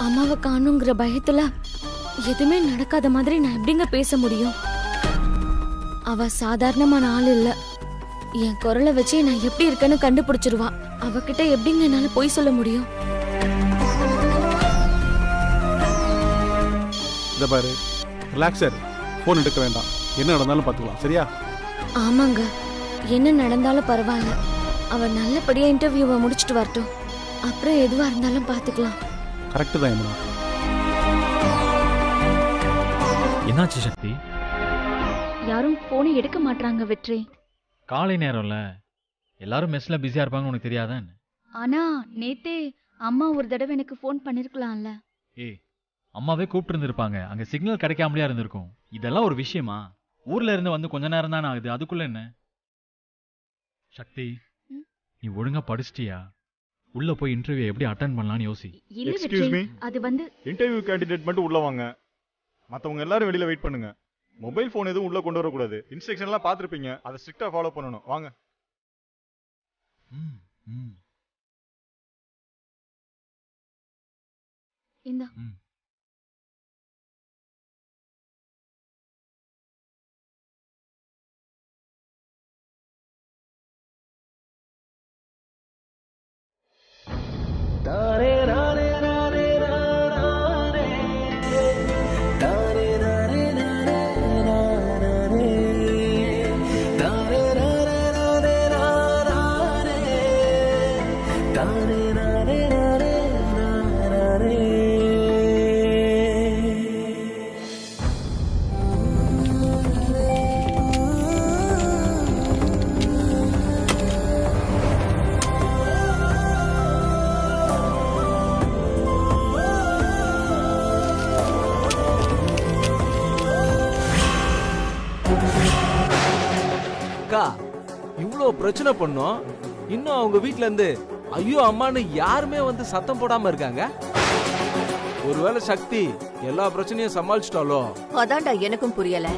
அம்மாவை காணுங்கிற பயத்துல எதுவுமே நடக்காத மாதிரி நான் எப்படிங்க பேச முடியும்? அவ சாதாரணமான ஆள் இல்ல. என் குரலை வச்சு நான் எப்படி இருக்கேன்னு கண்டுபிடிச்சிருவா. அவகிட்ட எப்படிங்க என்னால பொய் சொல்ல முடியும்? இந்த பாரு, ரிலாக்ஸர், போன் எடுக்க வேண்டாம். என்ன நடந்தாலும் பார்த்துக்கலாம், சரியா? ஆமாங்க, என்ன நடந்தாலும் பரவாயில்ல. அவ நல்லபடியா இன்டர்வியூவை முடிச்சிட்டு வரட்டும். அப்புறம் எதுவா இருந்தாலும் பார்த்துக்கலாம். கரெக்டு தான் யமுனா. என்னாச்சு சக்தி? யாரும் போனை எடுக்க மாட்டாங்க வெற்றி. காலை நேரம்ல எல்லாரும் மெஸ்ல பிஸியா இருப்பாங்க, உனக்கு தெரியாதான்? ஆனா நேத்தே அம்மா ஒரு தடவை எனக்கு போன் பண்ணிருக்கலாம்ல. ஏய், அம்மாவே கூப்பிட்டு இருந்திருப்பாங்க, அங்க சிக்னல் கிடைக்காமலையா இருந்திருக்கும். இதெல்லாம் ஒரு விஷயமா? ஊர்ல இருந்து வந்து கொஞ்ச நேரம் தானே ஆகுது, அதுக்குள்ள என்ன? சக்தி, நீ ஒழுங்கா படிச்சிட்டியா? உள்ள போய் இன்டர்வியூ எப்படி அட்டெண்ட் பண்ணலாம்னு யோசி. இல்ல Excuse வெற்றி, me. அது வந்து இன்டர்வியூ கேண்டிடேட் மட்டும் உள்ள வாங்க. மத்தவங்க எல்லாரும் வெளியில வெயிட் பண்ணுங்க. மொபைல் போன் எதுவும் உள்ள கொண்டு வரக்கூடாது. இன்ஸ்ட்ரக்ஷன் எல்லாம் பார்த்திருப்பீங்க, அதை ஸ்ட்ரிக்டா ஃபாலோ பண்ணணும். வாங்க. ம், ம், இந்த ம். அக்கா, இவ்ளோ பிரச்சனை பண்ணோம், இன்னும் அவங்க வீட்ல இருந்து ஐயோ அம்மான்னு யாருமே வந்து சத்தம் போடாம இருக்காங்க. ஒருவேளை சக்தி எல்லா பிரச்சனையும் சமாளிச்சிட்டாலோ? அதான்டா எனக்கும் புரியல.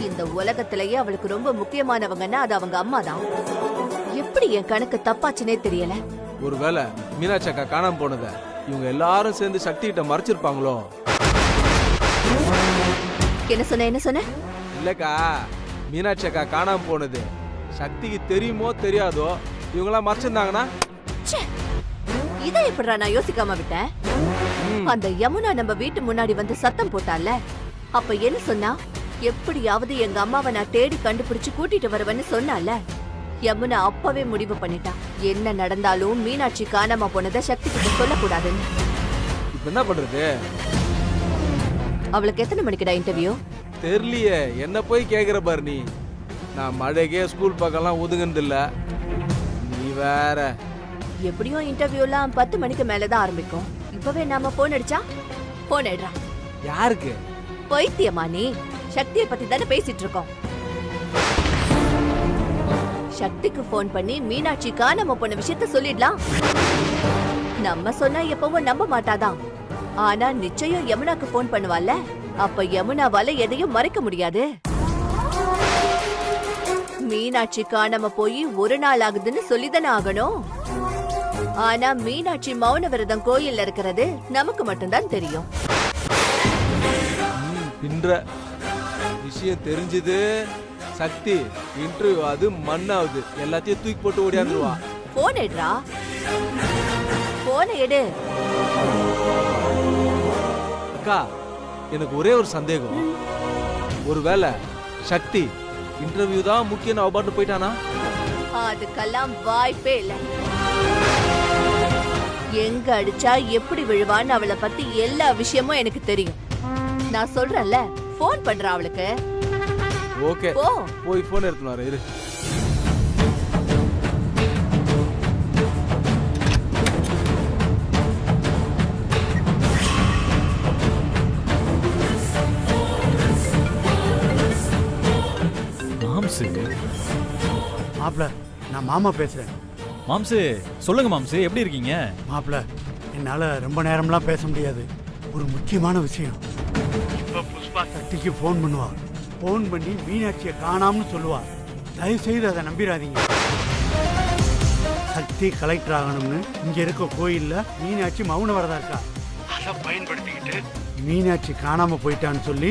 இந்த உலகத்திலேயே அவளுக்கு ரொம்ப முக்கியமானவங்கன்னா அது அவங்க அம்மா தான். எப்படி என் கணக்கு தப்பாச்சுனே தெரியல. ஒருவேளை மீனாட்சி அக்கா காணாம போனத இவங்க எல்லாரும் சேர்ந்து சக்தி கிட்ட மறைச்சிருப்பாங்களோ? என்ன சொன்ன? இல்லக்கா, மீனாட்சி அக்கா காணாம போனது சக்திக்கு தெரியுமோ தெரியாதோ இவங்களாம் மறைச்சிருந்தாங்கன்னா? இதை எப்படிடா நான் யோசிக்காம விட்டேன்? அந்த யமுனா நம்ம வீட்டு முன்னாடி வந்து சத்தம் போட்டால, அப்ப என்ன சொன்னா? எப்படியாவது எங்க அம்மாவை நான் தேடி கண்டுபிடிச்சு கூட்டிட்டு வருவேன்னு சொன்னால. யமுனா அப்பவே முடிவு பண்ணிட்டா, என்ன நடந்தாலும் மீனாட்சி காணாம போனதை சக்தி கிட்ட சொல்லக்கூடாதுன்னு. இப்ப என்ன பண்றது? அவளுக்கு எத்தனை மணிக்குடா இன்டர்வியூ? தெரியலையே, என்ன போய் கேக்குற பாரு நீ. நான் மழைக்கே ஸ்கூல் பக்கம்லாம் ஒதுங்குனது இல்ல, நீ வேற. எப்படியும் இன்டர்வியூலாம் 10 மணிக்கு மேலதான் ஆரம்பிக்கும். இப்பவே நாம போன் அடிச்சா? போன் எடுறா. யாருக்கு? பைத்தியமா நீ? சக்தியை பத்தி தானே பேசிட்டு இருக்கோம். சக்திக்கு போன் பண்ணி மீனாட்சி காணாம போன விஷயத்த சொல்லிடலாம். நம்ம சொன்னா எப்பவும் நம்ப மாட்டாதான். ஆனா நிச்சயம் யமுனாக்கு போன் பண்ணுவால. அப்ப யமுனாவால எதையும் மறைக்க முடியாது. மீனாட்சி காணாம போய் ஒரு நாள் ஆகுதுன்னு சொல்லிதானே ஆகணும். ஆனா மீனாட்சி மௌன விரதம் கோயில்ல இருக்கிறது நமக்கு மட்டும்தான் தெரியும். பின்ற விஷயம் தெரிஞ்சது சக்தி இன்டர்வியூ அது மண்ணாவது எல்லாத்தையும் தூக்கி போட்டு ஓடியாந்துருவா. போன் எடுறா. போன் எடு. அக்கா, எனக்கு ஒரே ஒரு சந்தேகம். ஒருவேளை சக்தி இன்டர்வியூ தான் முக்கியம் அவ பாட்டு போயிட்டானா? அதுக்கெல்லாம் வாய்ப்பே இல்ல. எங்க அடிச்சா எப்படி விழுவான்னு அவளை பத்தி எல்லா விஷயமும் எனக்கு தெரியும். நான் சொல்றேன்ல, போன் பண்றா அவளுக்கு. ஓகே, போய் போன் எடுத்துட்டு வர இரு. மாப்ள, நான் மாமா பேசுறேன். மாம்சு, சொல்லுங்க மாம்சு, எப்படி இருக்கீங்க? மாப்ள, என்னால ரொம்ப நேரம்லாம் பேச முடியாது. ஒரு முக்கியமான விஷயம். இப்ப புஷ்பா சக்திக்கு போன் பண்ணுவா. போன் பண்ணி மீனாட்சியை காணாமனு சொல்லுவா. தயவு செய்து அதை நம்பிடாதீங்க. சக்தி கலெக்டர் ஆகணும்னு இங்க இருக்க கோயில்ல மீனாட்சி மௌன வரதா இருக்கா. அதை பயன்படுத்திக்கிட்டு மீனாட்சி காணாம போயிட்டான்னு சொல்லி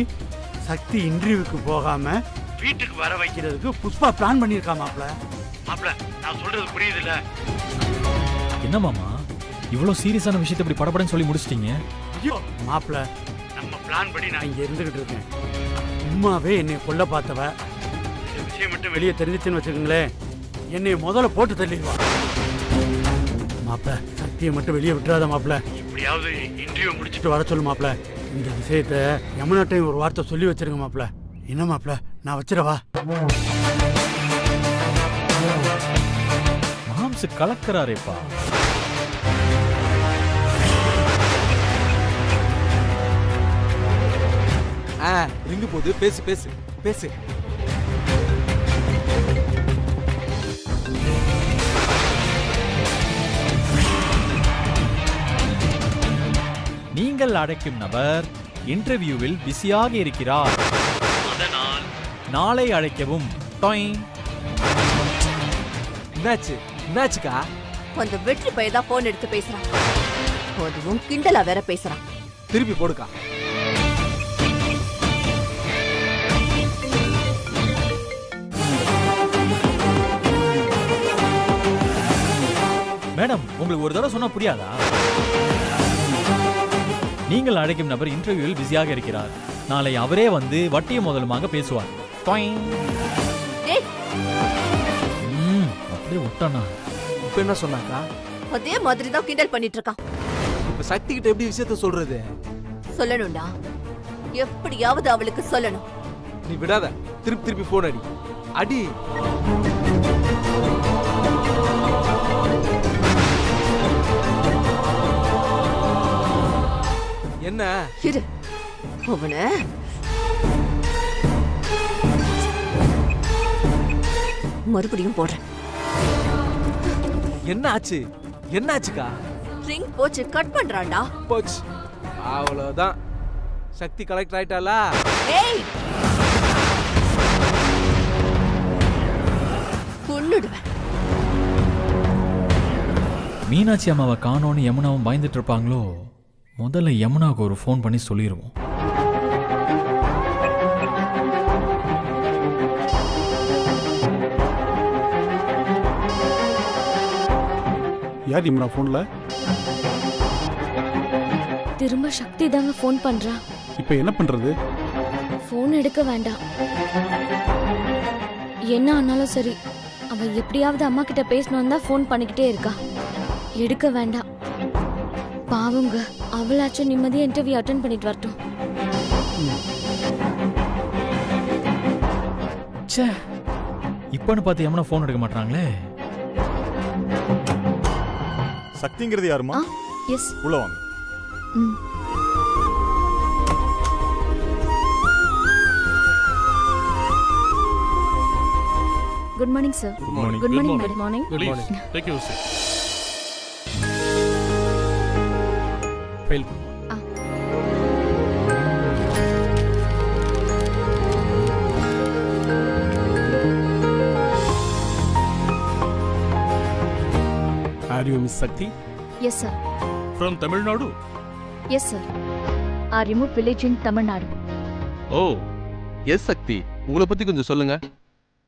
சக்தி இன்டர்வியூக்கு போகாம வீட்டுக்கு வர வைக்கிறதுக்கு புஷ்பா பிளான் பண்ணியிருக்கா மாப்ள. மாப்ள, நான் சொல்றது புரியுதுல்ல? என்ன மாமா இவ்வளவு சீரியஸான விஷயத்தை இப்படி படபடன்னு சொல்லி முடிச்சிட்டீங்க? ஐயோ மாப்ள, நம்ம பிளான் படி நான் இங்க இருந்துகிட்டு இருக்கேன். உண்மாவே என்னை கொல்ல பார்த்தவ இந்த விஷயம் மட்டும் வெளியே தெரிஞ்சிச்சுன்னு வச்சுக்கோங்களேன், என்னை முதல்ல போட்டு தள்ளிடுவா. மாப்ள, சக்தியை மட்டும் வெளியே விட்டுறாத மாப்ள. இப்படியாவது இன்டர்வியூ முடிச்சுட்டு வர சொல்லு மாப்ள. இந்த விஷயத்த யமுனாட்டையும் ஒரு வார்த்தை சொல்லி வச்சிருங்க மாப்ள. என்ன மாப்ள, நான் வச்சிடவா? மாம்ஸ் கலக்கறாரேப்பா. ரிங்கு போது பேசு பேசு பேசு. நீங்கள் அழைக்கும் நபர் இன்டர்வியூவில் பிஸியாக இருக்கிறார், அதனால் நாளை அழைக்கவும். என்னாச்சுக்கா? அந்த வெற்றி பையதான் போன் எடுத்து பேசுறான். அதுவும் கிண்டலா வேற பேசுறான். திருப்பி போடுக்கா. மேடம், உங்களுக்கு ஒரு தடவை சொன்னா புரியாதா? நீங்கள் அழைக்கும் நபர் இன்டர்வியூவில் பிஸியாக இருக்கிறார், நாளை அவரே வந்து வட்டியும் முதலுமாக பேசுவார். அப்படியே விட்டானா? இப்ப என்ன சொன்னாக்கா? அதே மாதிரி தான் கிண்டல் பண்ணிட்டு இருக்கான். இப்ப சக்தி கிட்ட எப்படி விஷயத்த சொல்றது? சொல்லணும்டா, எப்படியாவது அவளுக்கு சொல்லணும். நீ விடாத, திருப்பி திருப்பி போன் அடி அடி. என்ன இரு, அவன மறுபடியும் போடுறேன். என்ன ஆச்சு? என்ன ஆச்சுக்கா? ரிங் போச்சு, கட் பண்றான்டா. போச்சு, அவ்வளவுதான். சக்தி கலெக்டர் ஆயிட்டாளா? ஏய், கொன்னுடுவேன். மீனாட்சி அம்மாவை காணோன்னு யமுனாவும் பயந்துட்டு இருப்பாங்களோ? முதல்ல யமுனாவுக்கு ஒரு ஃபோன் பண்ணி சொல்லிடுவோம். யார் யமுனா ஃபோன்ல? திரும்ப சக்தி தாங்க ஃபோன் பண்றா. இப்போ என்ன பண்றது? ஃபோன் எடுக்க வேண்டாம். என்ன ஆனாலும் சரி, அவ எப்படியாவது அம்மா கிட்ட பேசணும்னு தான் ஃபோன் பண்ணிக்கிட்டே இருக்கா. எடுக்க வேண்டாம். பாவங்க, அவளாச்சும் நிம்மதியா இன்டர்வியூ அட்டென்ட் பண்ணிட்டு வரட்டும். இப்பன்னு பார்த்து யமுனா ஃபோன் எடுக்க மாட்டாங்களே. சக்திங்கிறது யாருமா? எஸ், உள்ள வாங்க. Good morning sir. Good morning. Good morning madam. Morning. Please take your seat. File. Are you Miss Sakti? Yes sir. From Tamil Nadu? Yes sir. I removed village in Tamil Nadu. Oh yes Sakthi, உங்களை பத்தி கொஞ்சம் சொல்லுங்க.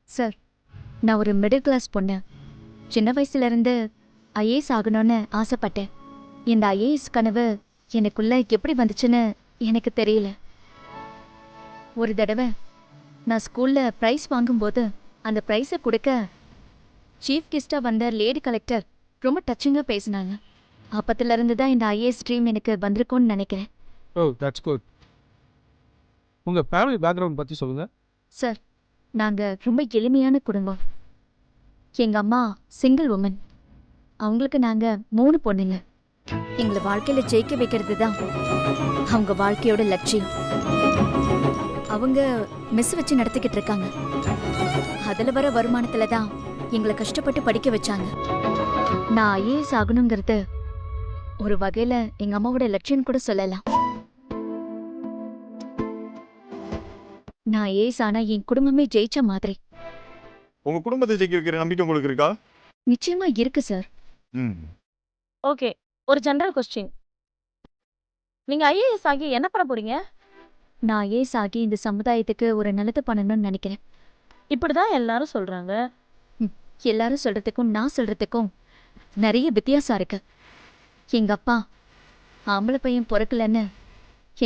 Sir, நான் ஒரு middle class பொண்ணு. சின்ன வயசுல இருந்து ஐஏஎஸ் ஆகணும்னு ஆசைப்பட்டேன். இந்த ஐஏஎஸ் கனவு எனக்குள்ள எப்படி வந்துச்சுன்னு எனக்கு தெரியல. ஒரு தடவை நான் ஸ்கூல்ல ப்ரைஸ் வாங்கும்போது அந்த ப்ரைஸை கொடுக்க சீஃப் கெஸ்டாக வந்த லேடி கலெக்டர் ரொம்ப டச்சிங்காக பேசினாங்க. அப்பத்துல இருந்து தான் இந்த ஐஏஎஸ் ட்ரீம் எனக்கு வந்திருக்கும்னு நினைக்கிறேன். Oh that's good. உங்க ஃபேமிலி பேக்ரவுண்ட் பத்தி சொல்லுங்க. சார், நாங்கள் ரொம்ப எளிமையான குடும்பம். எங்கள் அம்மா சிங்கிள் உமன். அவங்களுக்கு நாங்கள் 3 பொண்ணுங்க. எங்களை வாழ்க்கையில் ஜெயிக்க வைக்கிறது தான் அவங்க வாழ்க்கையோட லட்சியம். அவங்க மெஸ் வச்சு நடத்திக்கிட்டு இருக்காங்க. அதில் வர வருமானத்தில் தான் எங்களை கஷ்டப்பட்டு படிக்க வச்சாங்க. நான் ஐஏஎஸ் ஆகணுங்கிறது ஒரு வகையில் எங்கள் அம்மாவோட லட்சியம் கூட சொல்லலாம். நான் ஐஏஎஸ் ஆனா என் குடும்பமே ஜெயிச்ச மாதிரி. உங்க குடும்பத்தை ஜெயிக்க வைக்கிற நம்பிக்கை உங்களுக்கு இருக்கா? நிச்சயமா இருக்கு சார். ஓகே, ஒரு ஜெனரல் கொஸ்டின். நீங்க ஐஏஎஸ் ஆகி என்ன பண்ண போறீங்க? நான் ஐஏஎஸ் ஆகி இந்த சமுதாயத்துக்கு ஒரு நல்லது பண்ணணும்னு நினைக்கிறேன். இப்படிதான் எல்லாரும் சொல்றாங்க. எல்லாரும் சொல்றதுக்கும் நான் சொல்றதுக்கும் நிறைய வித்தியாசம் இருக்கு. எங்க அப்பா ஆம்பளை பையன் பிறக்கலன்னு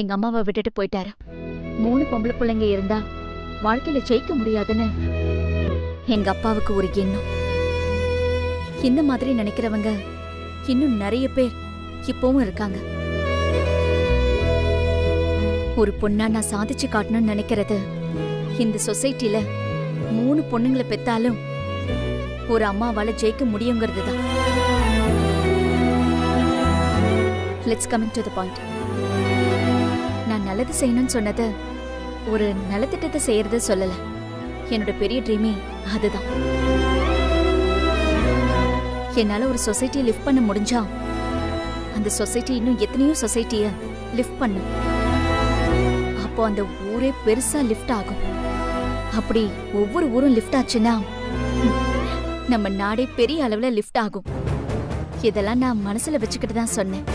எங்க அம்மாவை விட்டுட்டு போயிட்டாரு. 3 பொம்பளை பிள்ளைங்க இருந்தா வாழ்க்கையில ஜெயிக்க முடியாதுன்னு எங்க அப்பாவுக்கு ஒரு எண்ணம். இந்த மாதிரி நினைக்கிறவங்க இன்னும் நிறைய பேர் இப்பவும் இருக்காங்க. ஒரு பொண்ணா நான் சாதிச்சு காட்டணும்னு நினைக்கிறது இந்த சொசைட்டில 3 பொண்ணுங்களை பெத்தாலும் ஒரு அம்மாவால ஜெயிக்க முடியுங்கிறது தான். Let's coming to the point. நான் நல்லது செய்யணும்னு சொன்னது ஒரு நலத்திட்டத்தை செய்யறத சொல்லல. என்னோட பெரிய ட்ரீமே அதுதான். என்னால ஒரு சொசைட்டியை லிஃப்ட் பண்ண முடிஞ்சா அந்த சொசைட்டி இன்னும் எத்தனையோ சொசைட்டிய லிஃப்ட் பண்ணும். அப்போ அந்த ஊரே பெருசா லிஃப்ட் ஆகும். அப்படி ஒவ்வொரு ஊரும் லிஃப்ட் ஆச்சுன்னா நம்ம நாடே பெரிய அளவுல லிஃப்ட் ஆகும். இதெல்லாம் நான் மனசுல வச்சுக்கிட்டு தான் சொன்னேன்.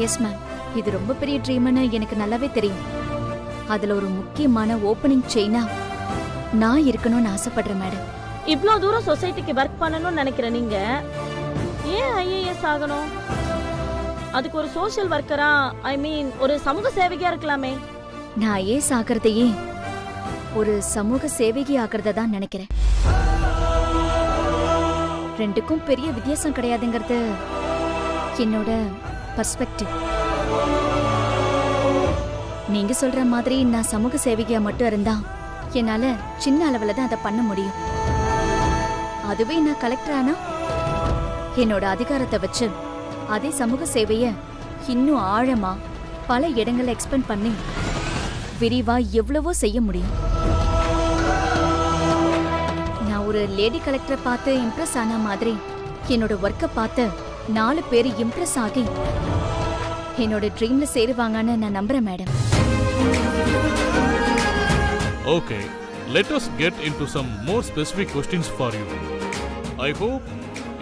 எஸ் மேம், இது ரொம்ப பெரிய ட்ரீம்னு எனக்கு நல்லாவே தெரியும். அதுல ஒரு முக்கியமான ஓப்பனிங் செயினா நான் இருக்கணும்னு ஆசைப்படுறேன் மேடம். இவ்ளோ தூரம் சொசைட்டிக்கு ஒர்க் பண்ணணும்னு நினைக்கிற நீங்க ஏன் ஐஏஎஸ் ஆகணும்? அதுக்கு ஒரு சோஷியல் ஒர்க்கரா, ஐ மீன் ஒரு சமூக சேவகியா இருக்கலாமே. நான் ஐஏஎஸ் ஆகிறதையே ஒரு சமூக சேவகி ஆகிறத தான் நினைக்கிறேன். ரெண்டுக்கும் பெரிய வித்தியாசம் கிடையாதுங்கிறது என்னோட பர்ஸ்பெக்டிவ். நீங்க சொல்ற மாதிரி நான் சமூக சேவகியா மட்டும் இருந்தா என்னால சின்ன அளவுல தான் அதை பண்ண முடியும். அதுவே நான் கலெக்டர் ஆனா என்னோட அதிகாரத்தை வச்சு அதே சமூக சேவைய இன்னும் ஆழமா பல இடங்களை எக்ஸ்பெண்ட் பண்ணி விரிவா எவ்வளவோ செய்ய முடியும். நான் ஒரு லேடி கலெக்டரை பார்த்து இம்ப்ரெஸ் ஆன மாதிரி என்னோட ஒர்க்கை பார்த்து 4 பேர் இம்ப்ரெஸ் ஆகி என்னோட ட்ரீம்ல சேருவாங்கன்னு நான் நம்புறேன் madam. Okay, let us get into some more specific questions for you. I hope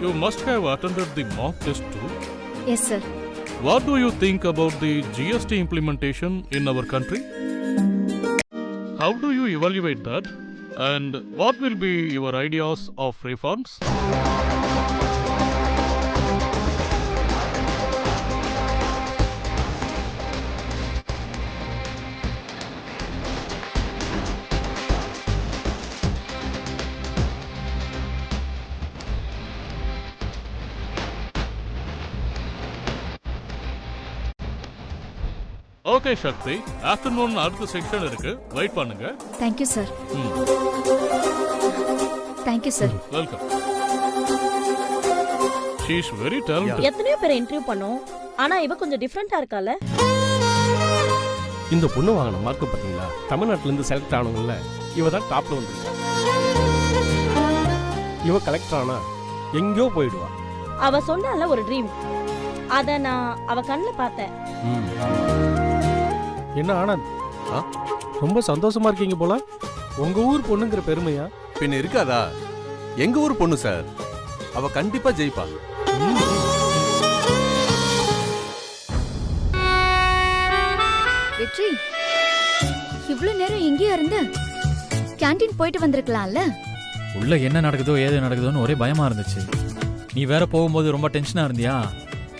you must have attended the mock test too. Yes, sir. What do you think about the GST implementation in our country? How do you evaluate that? And what will be your ideas of reforms? Okay, Shakti. Afternoon அடுத்த section இருக்கு. Wait பண்ணுங்க. Thank you, sir. Thank you, sir. Welcome. She is very talented. எத்தனையோ பேரை interview பண்ணோம். ஆனா இவ கொஞ்சம் டிஃபரெண்டா இருக்கால. இந்த பொண்ணு வாங்கின மார்க் பாத்தீங்களா? தமிழ்நாட்டுல இருந்து செலக்ட் ஆனவங்கல இவ தான் டாப்ல வந்திருக்கா. இவ கலெக்டர் ஆனா எங்கயோ போயிடுவா. அவ சொன்னால ஒரு ட்ரீம். அத நான் அவ கண்ணுல பார்த்தேன். என்ன ஆனந்த், ரொம்ப சந்தோஷமா இருக்கீங்க போல. உங்க ஊர் பொண்ணுங்கிற பெருமையா? பின்ன இருக்காதா? எங்க ஊர் பொண்ணு சார், அவ கண்டிப்பா ஜெயிப்பா. வெற்றி, இவ்வளவு நேரம் எங்கேயா இருந்த? கேண்டீன் போயிட்டு வந்திருக்கலாம்ல. உள்ள என்ன நடக்குதோ ஏது நடக்குதோன்னு ஒரே பயமா இருந்துச்சு. நீ வேற போகும்போது ரொம்ப டென்ஷனா இருந்தியா,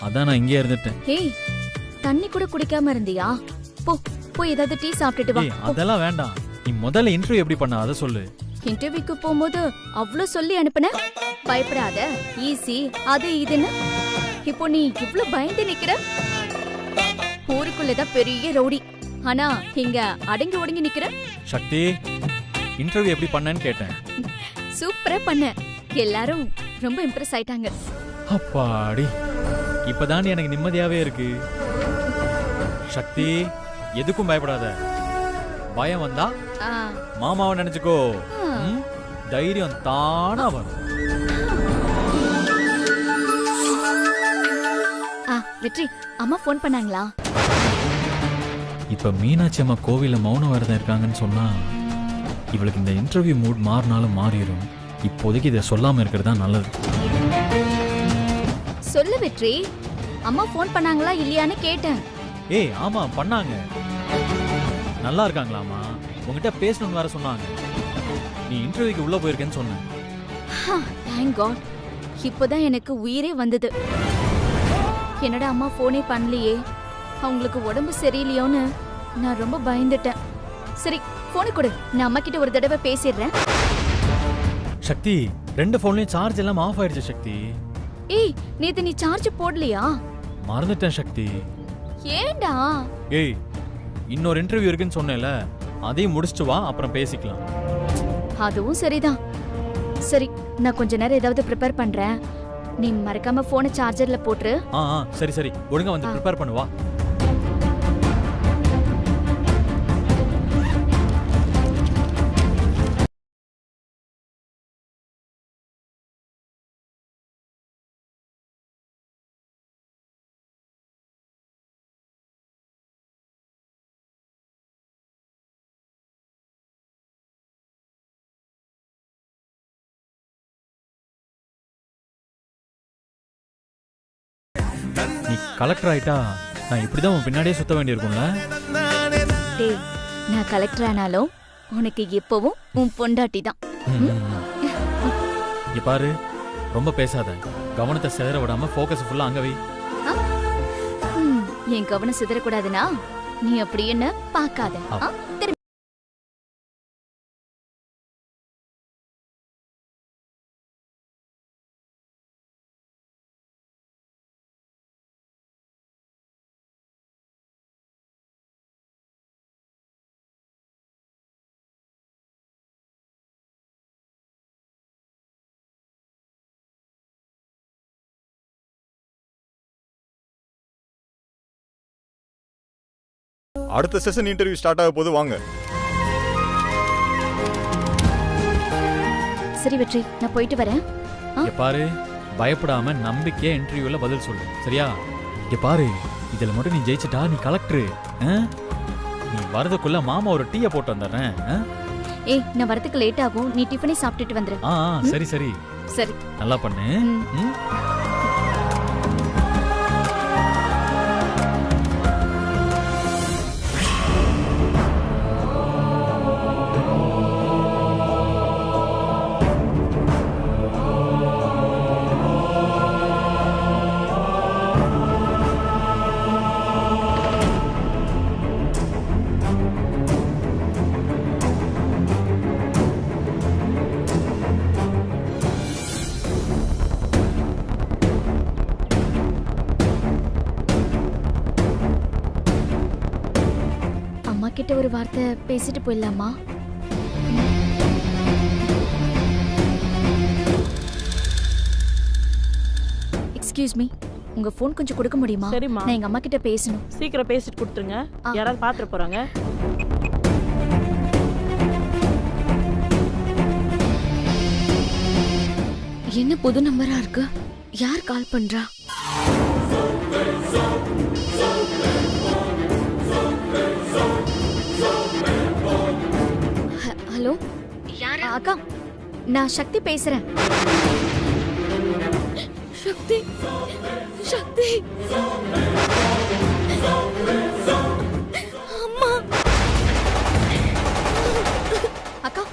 அதான் நான் இங்கே இருந்துட்டேன். ஏய், தண்ணி கூட குடிக்காம இருந்தியா? போ போய் ஏதாவது டீ சாப்பிட்டுட்டு வா. அதெல்லாம் வேண்டாம், நீ முதல்ல இன்டர்வியூ எப்படி பண்ண அதை சொல்லு. இன்டர்வியூக்கு போகும்போது அவ்வளோ சொல்லி அனுப்புன. பயப்படாத, ஈஸி அது இதுன்னு. இப்போ நீ இவ்ளோ பயந்து நிக்கிற. ஊருக்குள்ளதான் பெரிய ரவுடி, ஆனா இங்க அடங்கி ஒடுங்கி நிக்கிற. சக்தி, இன்டர்வியூ எப்படி பண்ணேன்னு கேட்டேன். சூப்பரா பண்ண, எல்லாரும் ரொம்ப இம்ப்ரெஸ் ஆயிட்டாங்க. அப்பாடி, இப்பதான் எனக்கு நிம்மதியாவே இருக்கு. சக்தி, எதுக்கும் பயப்படாத. பயம் வந்தா மாமாவை நினைச்சுக்கோ, தைரியம் தானா வரும். வெற்றி, அம்மா போன் பண்ணாங்களா? இப்ப மீனாட்சி அம்மா கோவில்ல மௌன விரதம் இருக்காங்கன்னு சொன்னா இவளுக்கு இந்த இன்டர்வியூ மூட் மாறினாலும் மாறிடும். இப்போதைக்கு இதை சொல்லாம இருக்கிறது தான் நல்லது. சொல்லு வெற்றி. அம்மா ஃபோன் பண்ணாங்களா இல்லையான்னு கேட்டேன். ஏய் ஆமா பண்ணாங்க. நல்லா இருக்காங்களாமா? உங்ககிட்ட பேசணும்னு வேற சொன்னாங்க. நீ இன்டர்வியூக்கு உள்ள போயிருக்கேன்னு சொன்னேன். Thank God. இப்போதான் எனக்கு உயிரே வந்தது. என்னடா அம்மா ஃபோனே பண்ணலையே, அவங்களுக்கு உடம்பு சரியில்லையோன்னு நான் ரொம்ப பயந்துட்டேன். சரி ஃபோனை கொடு, நான் அம்மா கிட்ட ஒரு தடவை பேசிடுறேன். சக்தி, 2 ஃபோன்லயும் சார்ஜ் எல்லாம் ஆஃப் ஆயிடுச்சு சக்தி. ஏய் நேத்து நீ சார்ஜ் போடலையா? மறந்துட்டேன் சக்தி. ஏண்டா? ஏய் இன்னொரு இன்டர்வியூ இருக்குன்னு சொன்னேல, அதையும் முடிச்சிட்டு வா, அப்புறம் பேசிக்கலாம். அதுவும் சரிதான். சரி நான் கொஞ்ச நேரம் ஏதாவது ப்ரிப்பேர் பண்றேன், நீ மறக்காம போனை சார்ஜர்ல போட்டுரு. சரி சரி, ஒழுங்கா வந்து ப்ரிப்பேர் பண்ணு வா. நீ கலெக்டர் ஆயிட்டா நான் இப்படிதான் உன் பின்னாடியே சுத்த வேண்டியிருக்கும்ல. டேய், நான் கலெக்டர் ஆனாலும் உனக்கு எப்பவும் உன் பொண்டாட்டி தான். இங்க பாரு, ரொம்ப பேசாத. கவனத்தை சிதற விடாம ஃபோக்கஸ் ஃபுல்லா அங்க வை. என் கவனம் சிதறக்கூடாதுன்னா நீ அப்படி என்ன பார்க்காத. அடுத்த செஷன் இன்டர்வியூ ஸ்டார்ட் ஆக போது, வாங்க. சரி வெற்றி, நான் போயிட்டு வரேன். இங்க பாரு, பயப்படாம நம்பிக்கையா இன்டர்வியூல பதில் சொல்லு, சரியா? இங்க பாரு, இதுல மட்டும் நீ ஜெயிச்சிட்டா நீ கலெக்டர். நீ வரதுக்குள்ள மாமா ஒரு டீயை போட்டு வந்துடுறேன். ஏய் நான் வரதுக்கு லேட் ஆகும், நீ டிஃபனே சாப்பிட்டுட்டு வந்துரு. சரி சரி சரி, நல்லா பண்ணு. கிட்ட ஒரு வார்த்தை பேசிட்டு போயிடலாமா? எக்ஸ்கியூஸ் மீ, உங்க போன் கொஞ்சம் கொடுக்க முடியுமா? சரிம்மா, நான் எங்க அம்மா கிட்ட பேசணும். சீக்கிரம் பேசிட்டு கொடுத்துருங்க, யாராவது பாத்துட்டு போறாங்க. என்ன புது நம்பரா இருக்கு? யார் கால் பண்றா? ஹலோ, யாரு? அக்கா, நான் சக்தி பேசுறேன். சக்தி, சக்தி, அம்மா. அக்கா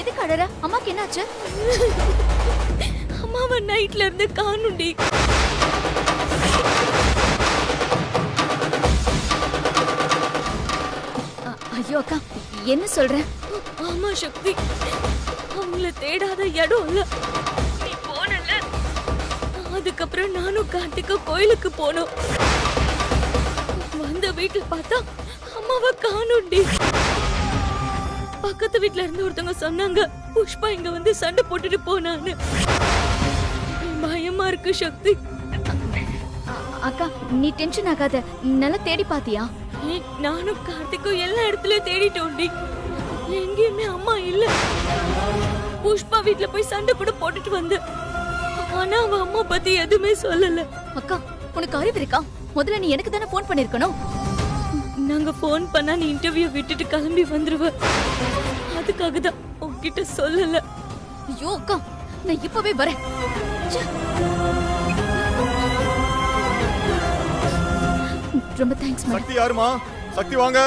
எதுக்கு அழற? அம்மாக்கு என்னாச்சு? அம்மாவை நைட்ல இருந்து காணுண்டி. ஐயோ அக்கா, என்ன சொல்ற? ஆமா சக்தி, அவங்கள தேடாத இடம் இல்ல. நீ போனல, அதுக்கப்புறம் நானும் கார்த்திக்கும் கோயிலுக்கு போனோம். வந்த வீட்டுல பார்த்தா அம்மாவை காணுண்டி. பக்கத்து வீட்டுல இருந்து ஒருத்தவங்க சொன்னாங்க புஷ்பா இங்க வந்து சண்டை போட்டுட்டு போனான்னு. பயமா இருக்கு சக்தி. அக்கா நீ டென்ஷன் ஆகாத, நல்லா தேடி பாத்தியா? நானும் கார்த்திக்கும் எல்லா இடத்துலயும் தேடிட்டோண்டி, எங்கேயுமே அம்மா இல்ல. புஷ்பா வீட்டுல போய் சண்டை கூட போட்டுட்டு வந்து, ஆனா அவ அம்மா பத்தி எதுவுமே சொல்லல. அக்கா உனக்கு அறிவு இருக்கா? முதல்ல நீ எனக்கு தானே போன் பண்ணிருக்கணும். நாங்க போன் பண்ணா நீ இன்டர்வியூ விட்டுட்டு கிளம்பி வந்துருவ, அதுக்காக தான் உன்கிட்ட சொல்லல. ஐயோ அக்கா, நான் இப்பவே வரேன். ரொம்ப தேங்க்ஸ் மேடம். சக்தி யாருமா? சக்தி வாங்க.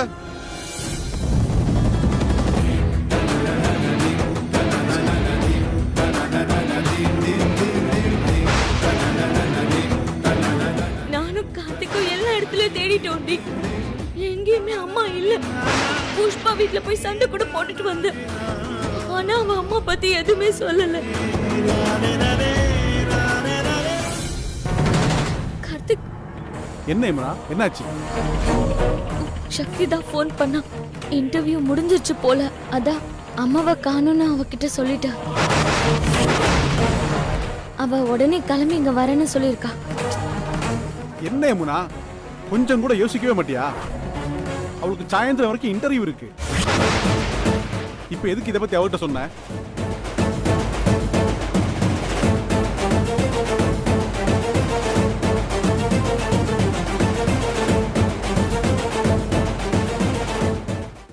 நானும் கார்த்திக்கும் எல்லா இடத்துலயும் தேடிட்டோம். எங்கேயுமே அம்மா இல்ல. புஷ்பா வீட்ல போய் சண்டை கூட போட்டுட்டு வந்தேன். ஆனா அவ அம்மா பத்தி எதுவுமே சொல்லல. கார்த்திக், என்ன இம்ரா, என்னாச்சு? சக்தி தான் ஃபோன் பண்ணா. இன்டர்வியூ முடிஞ்சிருச்சு போல. அதான் அம்மாவை காணும்னு அவகிட்ட சொல்லிட்டா. அவ உடனே கிளம்பி இங்க வரேன்னு சொல்லியிருக்கா. என்ன யமுனா, கொஞ்சம் கூட யோசிக்கவே மாட்டியா? அவளுக்கு சாயந்தரம் வரைக்கும் இன்டர்வியூ இருக்கு. இப்ப எதுக்கு இதை பத்தி அவர்கிட்ட சொன்ன?